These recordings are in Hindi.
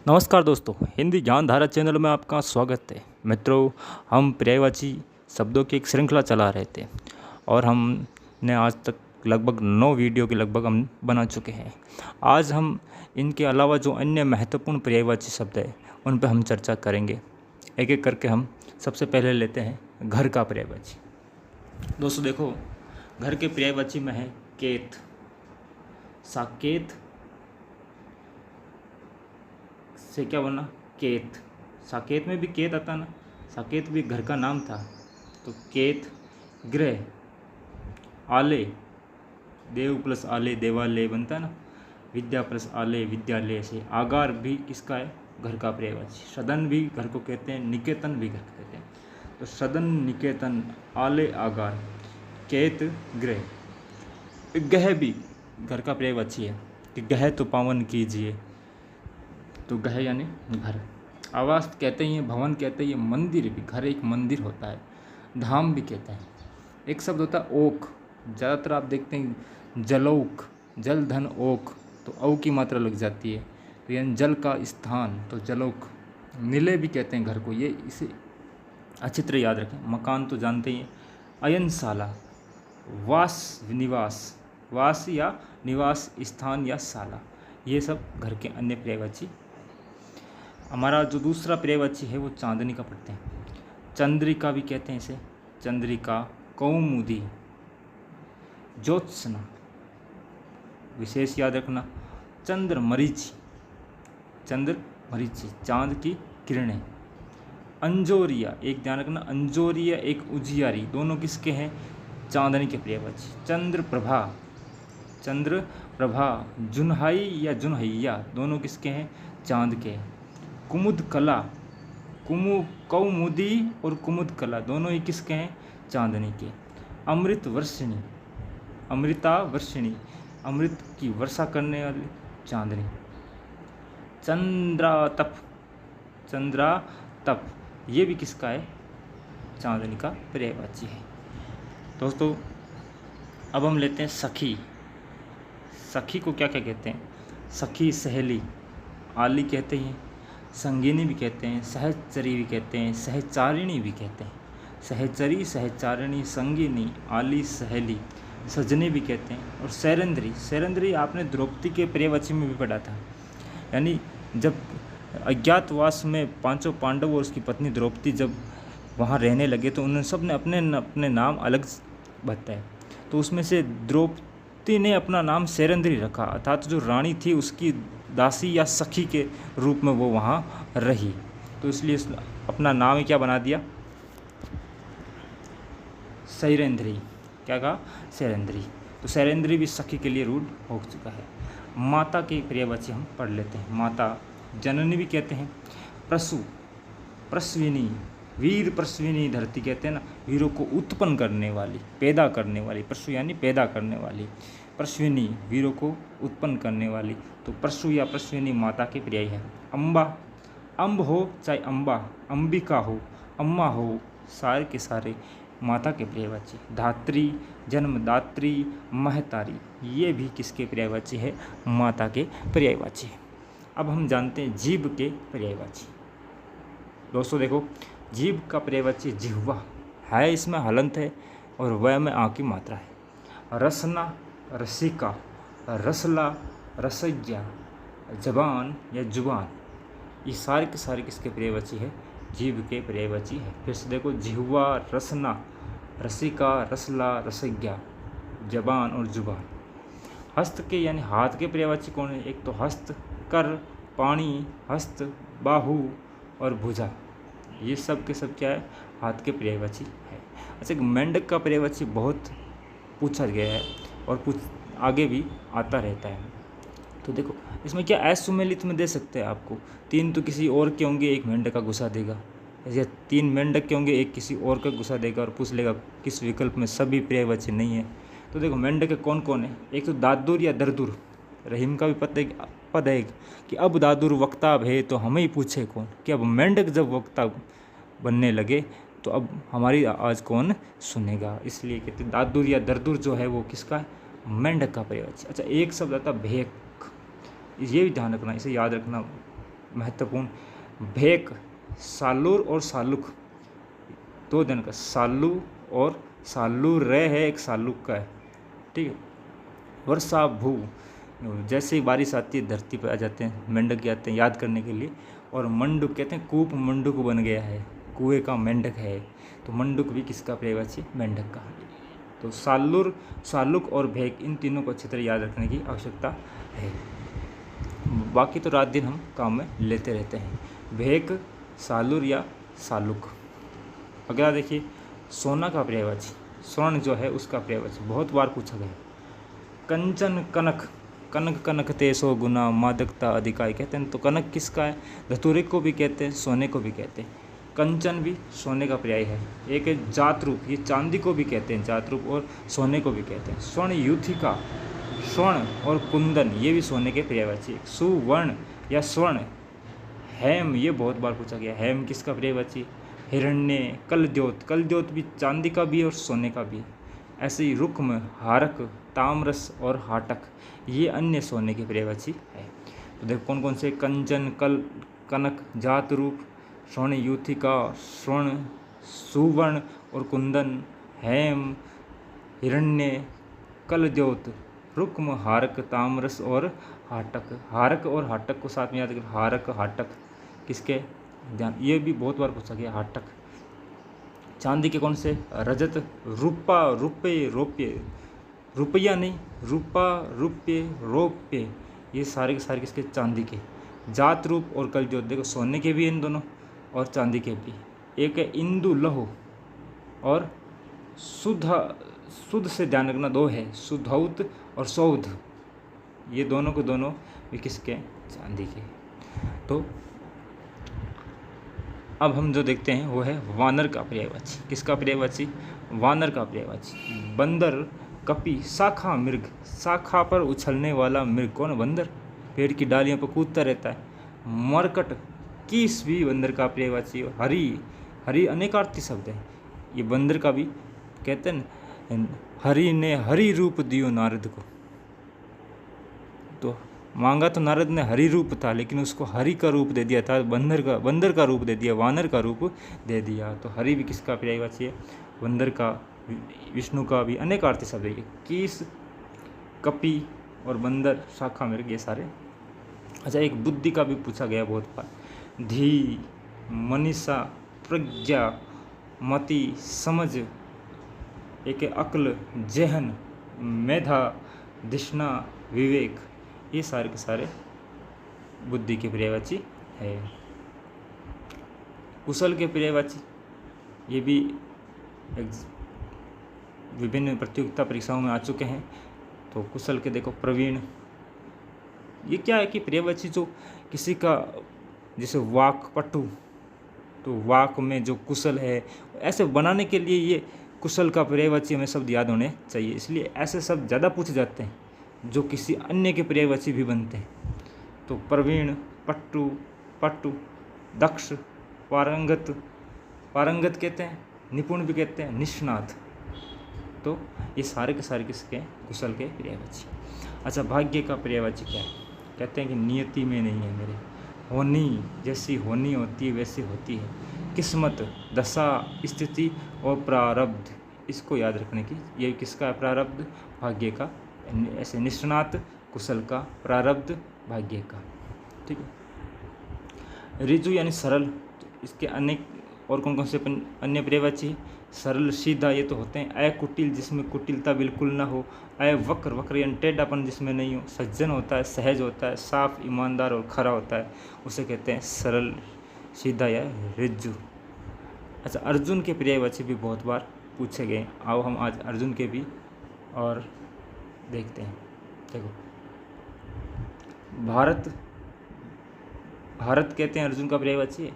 नमस्कार दोस्तों, हिंदी ज्ञानधारा चैनल में आपका स्वागत है। मित्रों, हम पर्यायवाची शब्दों की एक श्रृंखला चला रहे थे और हमने आज तक लगभग 9 वीडियो के लगभग हम बना चुके हैं। आज हम इनके अलावा जो अन्य महत्वपूर्ण पर्यायवाची शब्द है उन पर हम चर्चा करेंगे। एक एक करके हम सबसे पहले लेते हैं घर का पर्यायवाची। दोस्तों देखो, घर के पर्यायवाची में है केत, साकेत से क्या बना केत। साकेत में भी केत आता ना, साकेत भी घर का नाम था। तो केत, गृह, आले, देव प्लस आले देवालय बनता है ना, विद्या प्लस आले विद्यालय से। आगार भी किसका है? घर का पर्यायवाची। सदन भी घर को कहते हैं, निकेतन भी घर को कहते हैं। तो सदन, निकेतन, आले, आगार, केत, गृह। गह भी घर का पर्यायवाची है कि गह तो पावन कीजिए। तो गह यानी घर। आवास कहते हैं, भवन कहते हैं, मंदिर भी, घर एक मंदिर होता है। धाम भी कहते हैं। एक शब्द होता है ओक। ज़्यादातर आप देखते हैं जलौक, जल धन ओक, तो औ की मात्रा लग जाती है, तो यानी जल का स्थान, तो जलौक। निलय भी कहते हैं घर को, ये इसे अच्छी तरह याद रखें। मकान तो जानते ही हैं। अयनशाला, वास निवास, वास या निवास स्थान या शाला, ये सब घर के अन्य पर्यायवाची। हमारा जो दूसरा पर्यायवाची है वो चांदनी का पढ़ते हैं। चंद्रिका भी कहते हैं इसे, चंद्रिका, कौमुदी, ज्योत्सना, विशेष याद रखना, चंद्र मरीचि, चंद्र मरीचि, चांद की किरणें। अंजोरिया, एक ध्यान रखना, अंजोरिया एक उजियारी, दोनों किसके हैं? चांदनी के पर्यायवाची। चंद्र प्रभा, चंद्र प्रभा, जुन्हाई या जुन्हैया, दोनों किसके हैं? चांद के। कुमुद कला, कौमुदी और कुमुद कला, दोनों ही किसके हैं? चांदनी के। अमृत वर्षिणी, अमृता वर्षिणी, अमृत की वर्षा करने वाली, चांदनी। चंद्रातप, चंद्रातप, ये भी किसका है? चांदनी का पर्यायवाची है। दोस्तों अब हम लेते हैं सखी। सखी को क्या क्या कहते हैं? सखी, सहेली, आली कहते हैं, संगिनी भी कहते हैं, सहचरी भी कहते हैं, सहचारिणी भी कहते हैं। सहचरी, सहचारिणी, संगिनी, आली, सहेली, सजनी भी कहते हैं। और सैरंद्री, सैरंद्री आपने द्रौपदी के पर्यायवाची में भी पढ़ा था। यानी जब अज्ञातवास में पांचों पांडव और उसकी पत्नी द्रौपदी जब वहाँ रहने लगे तो उन्होंने सब ने अपने अपने नाम अलग बताए। तो उसमें से द्रौपदी ने अपना नाम सैरंद्री रखा, अर्थात जो रानी थी उसकी दासी या सखी के रूप में वो वहाँ रही, तो इसलिए अपना नाम क्या बना दिया? सैरेंद्री। क्या कहा? सैरेंद्री। तो सैरेंद्री भी सखी के लिए रूढ़ हो चुका है। माता के पर्यायवाची हम पढ़ लेते हैं। माता, जननी भी कहते हैं। प्रसू, प्रसविनी, वीर प्रसविनी धरती कहते हैं ना, वीरों को उत्पन्न करने वाली, पैदा करने वाली। प्रसू यानी पैदा करने वाली, प्रसविनी, वीरों को उत्पन्न करने वाली। तो प्रसू या प्रसविनी माता के पर्याय है। अम्बा, अम्ब हो चाहे अम्बा, अंबिका हो, अम्मा हो, सारे के सारे माता के पर्यायवाची। धात्री, जन्मदात्री, महतारी, ये भी किसके पर्यायवाची है? माता के पर्यायवाची। अब हम जानते हैं जीभ के पर्यायवाची। दोस्तों देखो, जीभ का पर्यायवाची जिह्वा है, इसमें हलंत है और वह में आ की मात्रा है। रसना, रसिका, रसला, रसज्ञा, जबान या जुबान, ये सारे के सारे किसके पर्यायवाची है? जीभ के पर्यायवाची है। फिर से देखो, जिह्वा, रसना, रसिका, रसला, रसज्ञा, जबान और जुबान। हस्त के यानी हाथ के पर्यायवाची कौन है? एक तो हस्त, कर, पाणी, हस्त, बाहु और भुजा, ये सब के सब क्या है? हाथ के पर्यायवाची है। अच्छा, मेंढक का पर्यायवाची बहुत पूछा गया है और आगे भी आता रहता है। तो देखो इसमें क्या असुमेलित में दे सकते हैं आपको। 3 तो किसी और के होंगे, एक मेंढक का घुसा देगा, या 3 मेंढक के होंगे, एक किसी और का घुसा देगा और पूछ लेगा किस विकल्प में सभी पर्यायवाची नहीं है। तो देखो मेंढक कौन कौन है? एक तो दादुर या दरदुर, रहीम का भी पद है कि अब दादुर वक्ता है तो हमें ही पूछे कौन, कि अब मेंढक जब वक्ता बनने लगे तो अब हमारी आवाज़ कौन सुनेगा। इसलिए कहते दादुर या दरदुर जो है वो किसका है? मेंढक का पर्यायवाची। अच्छा, एक शब्द आता भेक, ये भी ध्यान रखना, इसे याद रखना महत्वपूर्ण। भेक, सालूर और सालुक, दो दिन का, सालू और सालू रे है, एक सालुक का है, ठीक है। वर्षा भू, जैसे ही बारिश आती है धरती पर आ जाते हैं मेंढक, आते हैं याद करने के लिए। और मंडुक कहते हैं कूप मंडुक बन गया है, कुएं का मेंढक है, तो मंडुक भी किसका पर्यायवाची? मेंढक का। तो सालुर, सालुक और भेक, इन तीनों को अच्छी तरह याद रखने की आवश्यकता है। बाकी तो रात दिन हम काम में लेते रहते हैं। भेक, सालुर या सालुक। अगला देखिए, सोना का पर्यायवाची, स्वर्ण जो है उसका पर्यायवाची, बहुत बार पूछा गया। कंचन, कनक, कनक कनकते सौ गुना मादकता अधिकाई कहते हैं, तो कनक किसका है? धतूरे को भी कहते हैं, सोने को भी कहते हैं। कंचन भी सोने का पर्याय है। एक है जातरूप, ये चांदी को भी कहते हैं जातरूप, और सोने को भी कहते हैं। स्वर्ण युथिका, स्वर्ण और कुंदन ये भी सोने के पर्यायवाची है। सुवर्ण या स्वर्ण। हेम, ये बहुत बार पूछा गया, हेम किसका पर्यायवाची? हिरण्य, कलद्योत, कलद्योत भी चांदी का भी और सोने का भी। ऐसे ही रुक्म, हारक, ताम्रस और हाटक ये अन्य सोने के पर्यायवाची है। तो देखो कौन कौन से, कंचन, कल, कनक, जातरूप, स्वर्ण युथिका, स्वर्ण, सुवर्ण और कुंदन, हेम, हिरण्य, कलद्योत, रुक्म, हारक, ताम्रस और हाटक। हारक और हाटक को साथ में याद करें, हारक, हाटक किसके? ध्यान, ये भी बहुत बार पूछा गया, हाटक। चांदी के कौन से? रजत, रूपा, रुपये, रोप्य, रुपया नहीं, रूपा, रुपये, रोप्य, ये सारे के सारे किसके? चांदी के। जात रूप और कलज्योत, देखो सोने के भी इन दोनों और चांदी के भी। एक है इंदु लहु और शुद्ध से ध्यान रखना, दो है, सुधौत और सौध, ये दोनों को दोनों भी किसके? चांदी के। तो अब हम जो देखते हैं वो है वानर का पर्यायवाची। किसका पर्यायवाची? वानर का पर्यायवाची। बंदर, कपि, शाखा मृग, शाखा पर उछलने वाला मृग कौन? बंदर, पेड़ की डालियों पर कूदता रहता है। मरकट, कीस भी बंदर का पर्यायवाची। हरि, हरि अनेकार्थी शब्द है, ये बंदर का भी कहते हैं। हरि ने हरि रूप दियो नारद को, तो मांगा तो नारद ने हरि रूप था, लेकिन उसको हरि का रूप दे दिया था, बंदर का रूप दे दिया, वानर का रूप दे दिया। तो हरि भी किसका पर्यायवाची है? बंदर का, विष्णु का भी अनेकार्थी शब्द है। कीस, कपि और बंदर, शाखा मृग, ये सारे। अच्छा, एक बुद्धि का भी पूछा गया बहुत बार। धी, मनीषा, प्रज्ञा, मति, समझ, एक है अक्ल, जेहन, मेधा, दिशना, विवेक, ये सारे के सारे बुद्धि के पर्यायवाची है। कुशल के पर्यायवाची, ये भी विभिन्न प्रतियोगिता परीक्षाओं में आ चुके हैं। तो कुशल के देखो, प्रवीण, ये क्या है कि पर्यायवाची जो किसी का, जैसे वाक, पटु, तो वाक में जो कुशल है, ऐसे बनाने के लिए ये कुशल का पर्यायवाची हमें शब्द याद होने चाहिए, इसलिए ऐसे शब्द ज़्यादा पूछे जाते हैं जो किसी अन्य के पर्यायवाची भी बनते हैं। तो प्रवीण, पट्टू, पट्टू, दक्ष, पारंगत, पारंगत कहते हैं, निपुण भी कहते हैं, निष्णात। तो ये सारे के सारे किसके? कुशल के पर्यायवाची। अच्छा, भाग्य का पर्यायवाची क्या है? कहते हैं कि नियति में नहीं है मेरे, होनी, जैसी होनी होती है वैसी होती है। किस्मत, दशा, स्थिति और प्रारब्ध, इसको याद रखने की। ये किसका है? प्रारब्ध, भाग्य का। ऐसे निष्णात, कुशल का, प्रारब्ध, भाग्य का, ठीक है। ऋजु यानी सरल, तो इसके अनेक और कौन कौन से अन्य पर्यायवाची? सरल, सीधा, ये तो होते हैं। अकुटिल, जिसमें कुटिलता बिल्कुल ना हो। वक्र, वक्र यानी टेढ़ापन जिसमें नहीं हो। सज्जन होता है, सहज होता है, साफ, ईमानदार और खरा होता है, उसे कहते हैं सरल, सीधा या ऋजु। अच्छा, अर्जुन के पर्यायवाची भी बहुत बार पूछे गए। आओ हम आज अर्जुन के भी और देखते हैं। देखो, भारत, भारत कहते हैं अर्जुन का पर्यायवाची है।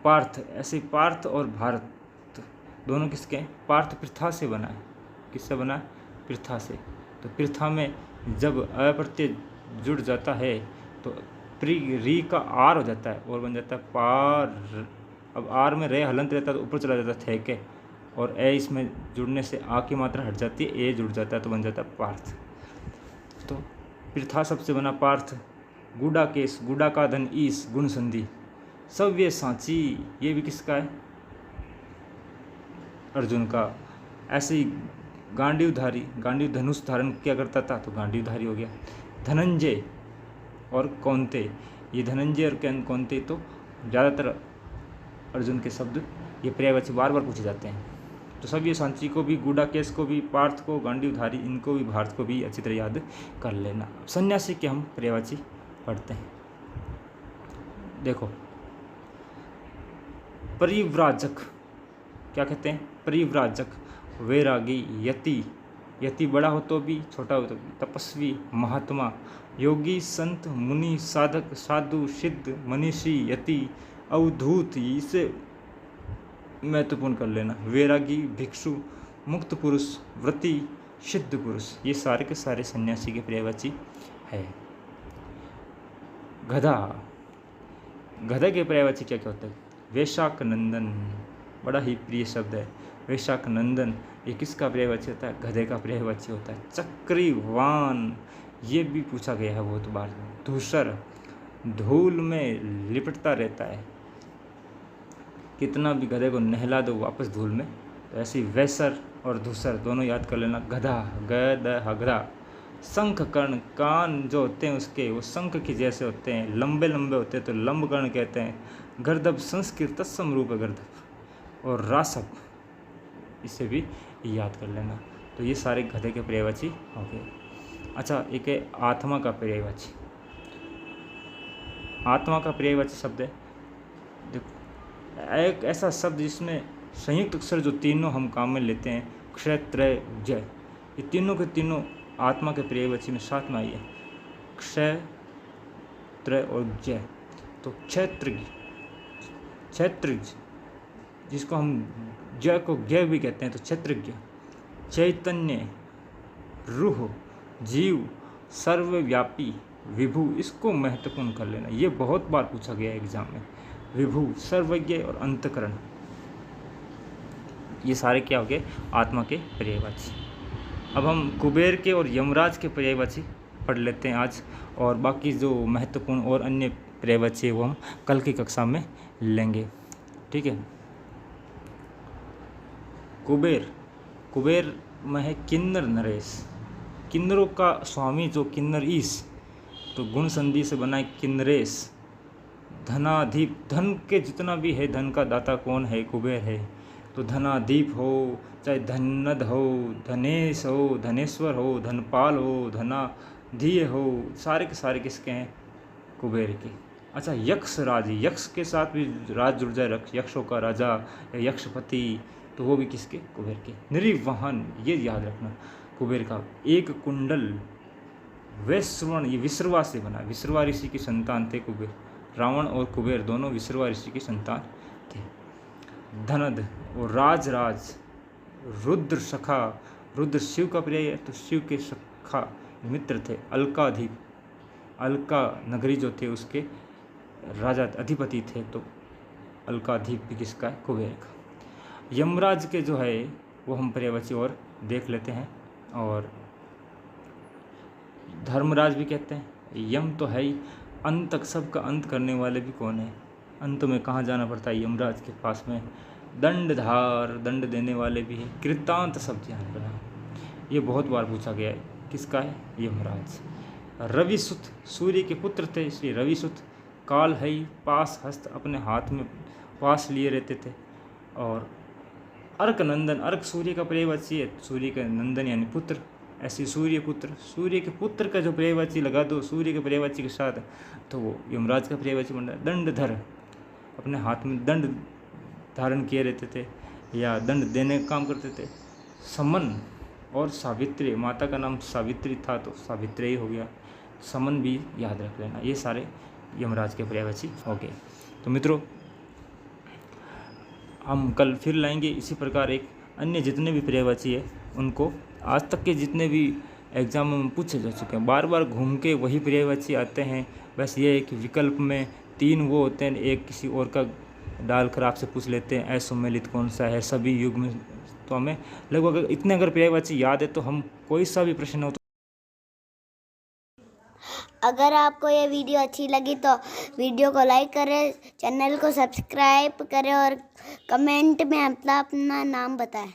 पार्थ, ऐसे पार्थ और भारत दोनों किसके हैं? पार्थ पृथा से बना है। किससे बना है? पृथा से। तो पृथा में जब अप्रत्यय जुड़ जाता है तो री का आर हो जाता है और बन जाता है पार। अब आर में रे हलंत रहता है तो ऊपर चला जाता है थे के, और ए इसमें जुड़ने से आ की मात्रा हट जाती है, ए जुड़ जाता है तो बन जाता है पार्थ। तो पृथा सबसे बना पार्थ, गूढ़ा केस, गूढ़ा का धन ईस, गुण संधि, सव्य सांची, ये भी किसका है? अर्जुन का। ऐसे ही गांडीवधारी, गांडीव धनुष धारण क्या करता था, तो गांडीवधारी हो गया। धनंजय और कौनते, ये धनंजय और कौनते तो ज़्यादातर अर्जुन के शब्द ये पर्यायवाची बार बार पूछे जाते हैं। तो सब ये सांची को भी, गूढ़ा केस को भी, पार्थ को, गांडीवधारी, इनको भी, भारत को भी अच्छी तरह याद कर लेना। सन्यासी के हम पर्यायवाची पढ़ते हैं। देखो, परिव्राजक क्या कहते हैं? परिव्राजक, वैरागी, यति, यति बड़ा हो तो भी, छोटा हो तो भी, तपस्वी, महात्मा, योगी, संत, मुनि, साधक, साधु, सिद्ध, मनीषी, यति, अवधूत, इसे महत्वपूर्ण कर लेना। वैरागी, भिक्षु, मुक्त पुरुष, व्रती, सिद्ध पुरुष, ये सारे के सारे सन्यासी के पर्यायवाची है। गधा, गधा के पर्यायवाची क्या क्या होता है? वैशाख नंदन, बड़ा ही प्रिय शब्द है। वैशाख नंदन, ये किसका पर्यायवाची होता है? गधे का पर्यायवाची होता है। चक्रीवान, ये भी पूछा गया है बहुत बार। धूसर, धूल में लिपटता रहता है, कितना भी गधे को नहला दो वापस धूल में। तो ऐसी वैसर और धूसर दोनों याद कर लेना। गधा, गधा। शंख कर्ण, कान जो होते हैं उसके वो शंख के जैसे होते हैं, लंबे लंबे होते हैं तो लंब कर्ण कहते हैं। गर्दभ, संस्कृत तत्सम रूप है गर्दभ। और रासक, इसे भी याद कर लेना। तो ये सारे गधे के पर्यायवाची हो गए। अच्छा, एक है आत्मा का पर्यायवाची। आत्मा का पर्यायवाची शब्द है, देखो, एक ऐसा शब्द जिसमें संयुक्त अक्षर जो तीनों हम काम में लेते हैं, क्षय, त्रय, जय, ये तीनों के तीनों आत्मा के पर्यायवाची में साथ में आई है। क्षय, त्रय और जय। तो क्षेत्रज्ञ, जिसको हम जय को ज्ञ भी कहते हैं, तो क्षेत्रज्ञ, चैतन्य, रूह, जीव, सर्वव्यापी, विभु, इसको महत्वपूर्ण कर लेना। ये बहुत बार पूछा गया है एग्जाम में। विभु, सर्वज्ञ और अंतकरण, ये सारे क्या हो गए? आत्मा के पर्यायवाची। अब हम कुबेर के और यमराज के पर्यायवाची पढ़ लेते हैं आज, और बाकी जो महत्वपूर्ण और अन्य पर्यायवाची है वो हम कल की कक्षा में लेंगे, ठीक है। कुबेर में है किन्नर नरेश, किन्नरों का स्वामी जो किन्नर ईश, तो गुण संधि से बना है किन्नरेश। धनाधिप, धन के जितना भी है, धन का दाता कौन है? कुबेर है। तो धनाधिप हो, चाहे धनद हो, धनेश हो, धनेश्वर हो, धनपाल हो, धनाधीय हो, सारे के सारे किसके हैं? कुबेर के। अच्छा, यक्ष राज, यक्ष के साथ भी राज जुड़ जाए, यक्षों का राजा या यक्षपति, तो वो भी किसके? कुबेर के। निर्वाहन, ये याद रखना कुबेर का। एक कुंडल, वैश्रवण, ये विश्रवा से बना, विश्रवा ऋषि की संतान थे कुबेर। रावण और कुबेर दोनों विश्रवा ऋषि की संतान थे। धनद और राज, रुद्र सखा, रुद्र शिव का पर्याय है, तो शिव के सखा मित्र थे। अलकाधिप, अलका नगरी जो थे उसके राजा अधिपति थे, तो अलकाधिप भी किसका है? कुबेर का। यमराज के जो है वो हम पर्यायवाची और देख लेते हैं, और धर्मराज भी कहते हैं। यम तो है ही, अंत तक सबका अंत करने वाले भी कौन है? अंत में कहाँ जाना पड़ता है? यमराज के पास में। दंडधार, दंड देने वाले भी हैं। कृतांत शब्द यहाँ पर, ये बहुत बार पूछा गया है, किसका है? यमराज। रविसुत, सूर्य के पुत्र थे इसलिए रविसुत। काल है, पास हस्त, अपने हाथ में पास लिए रहते थे। और अर्क नंदन, अर्क सूर्य का पर्यायवाची है, सूर्य का नंदन यानी पुत्र, ऐसे सूर्य पुत्र। सूर्य के पुत्र का जो पर्यायवाची लगा दो सूर्य के पर्यायवाची के साथ, तो वो यमराज का पर्यायवाची बन रहा है। दंडधर, अपने हाथ में दंड धारण किए रहते थे या दंड देने का काम करते थे। समन और सावित्री, माता का नाम सावित्री था तो सावित्री ही हो गया। समन भी याद रख लेना। ये सारे यमराज के पर्यायवाची हो गए। तो मित्रों, हम कल फिर लाएंगे इसी प्रकार एक अन्य जितने भी पर्यायवाची है उनको, आज तक के जितने भी एग्जाम में पूछे जा चुके हैं, बार बार घूम के वही पर्यायवाची आते हैं। बस ये है कि विकल्प में 3 वो होते हैं, एक किसी और का डाल कर आपसे पूछ लेते हैं असम्मिलित कौन सा है, सभी युग में। तो हमें लगभग इतने अगर पर्यायवाची याद है तो हम कोई सा भी प्रश्न हो अगर आपको ये वीडियो अच्छी लगी तो वीडियो को लाइक करें, चैनल को सब्सक्राइब करें और कमेंट में अपना नाम बताएं।